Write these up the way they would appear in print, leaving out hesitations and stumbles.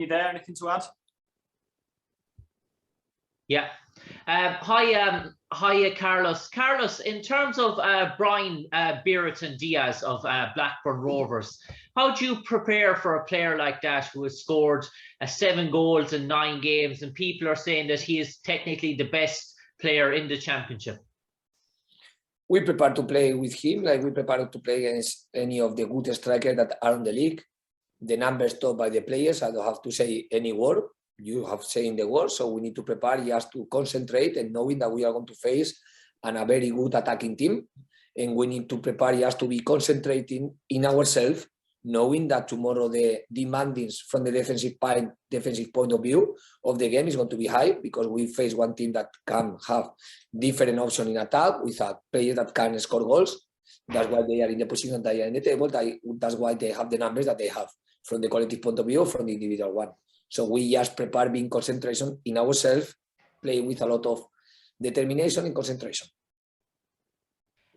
you there? Anything to add? Yeah. Hi, Carlos. Carlos, in terms of Brian Brereton Diaz of Blackburn Rovers, how do you prepare for a player like that who has scored 7 goals in 9 games, and people are saying that he is technically the best player in the championship? We prepare to play with him like we prepare to play against any of the good strikers that are in the league. The numbers told by the players, I don't have to say any word. You have saying the word, so we need to prepare just to concentrate and knowing that we are going to face a very good attacking team, and we need to prepare just to be concentrating in ourselves, knowing that tomorrow the demandings from the defensive point of view of the game is going to be high, because we face one team that can have different options in attack with a player that can score goals. That's why they are in the position they are in the table. That's why they have the numbers that they have from the collective point of view, from the individual one. So we just prepare being concentration in ourselves, play with a lot of determination and concentration.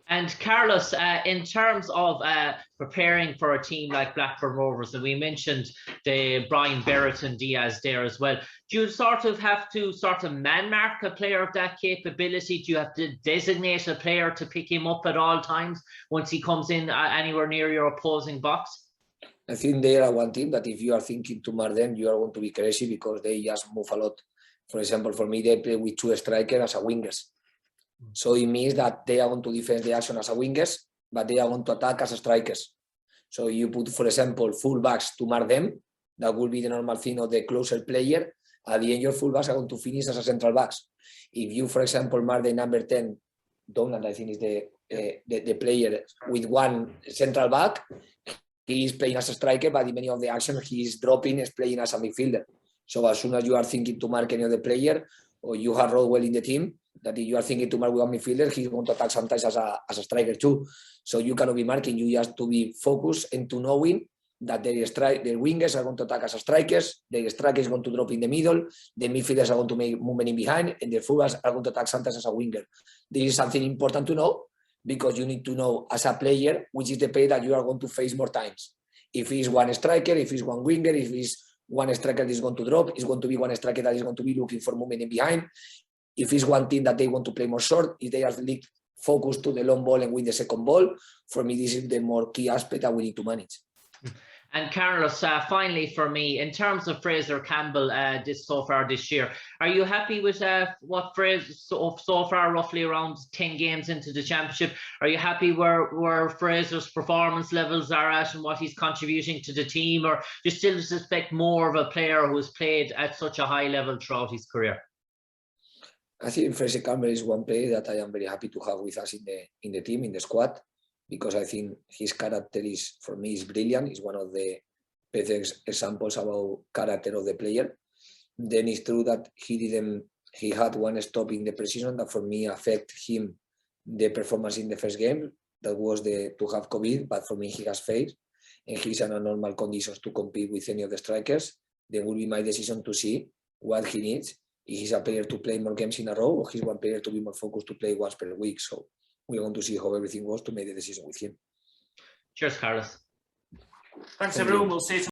And Carlos, in terms of preparing for a team like Blackburn Rovers, and we mentioned the Brian Brereton Diaz there as well, do you sort of have to man mark a player of that capability? Do you have to designate a player to pick him up at all times once he comes in anywhere near your opposing box? I think they are one team that if you are thinking to mark them, you are going to be crazy, because they just move a lot. For example, for me, they play with 2 strikers as a wingers. So it means that they are going to defend the action as a wingers, but they are going to attack as strikers. So you put, for example, fullbacks to mark them. That will be the normal thing of the closer player. At the end, your fullbacks are going to finish as a central backs. If you, for example, mark the number 10, Donald, I think is the player with 1 central back, he is playing as a striker, but in many of the actions he is dropping, is playing as a midfielder. So as soon as you are thinking to mark any other player, or you have Rodwell in the team, that if you are thinking to mark with a midfielder, he's going to attack sometimes as a striker too. So you cannot be marking, you just to be focused and to knowing that their wingers are going to attack as strikers, their striker is going to drop in the middle, the midfielders are going to make movement in behind, and the fullbacks are going to attack sometimes as a winger. This is something important to know, because you need to know as a player which is the player that you are going to face more times. If it's 1 striker, if it's 1 winger, if it's 1 striker that is going to drop, it's going to be 1 striker that is going to be looking for movement in behind. If it's one team that they want to play more short, if they are focused to the long ball and win the second ball, for me this is the more key aspect that we need to manage. And Carlos, finally for me, in terms of Fraizer Campbell so far this year, are you happy with what Fraizer so far, roughly around 10 games into the championship? Are you happy where Fraser's performance levels are at and what he's contributing to the team, or do you still suspect more of a player who has played at such a high level throughout his career? I think Fraizer Campbell is one player that I am very happy to have with us in the team, in the squad, because I think his character is, for me, is brilliant. It's one of the best examples about character of the player. Then it's true that he had 1 stop in the precision that for me affect him the performance in the first game. That was to have COVID, but for me he has faced, and he's in a normal conditions to compete with any of the strikers. Then will be my decision to see what he needs. If he's a player to play more games in a row, or he's one player to be more focused to play once per week. So we're going to see how everything goes to make the decision with him. Cheers, Carlos. Thanks everyone. We'll see you tomorrow.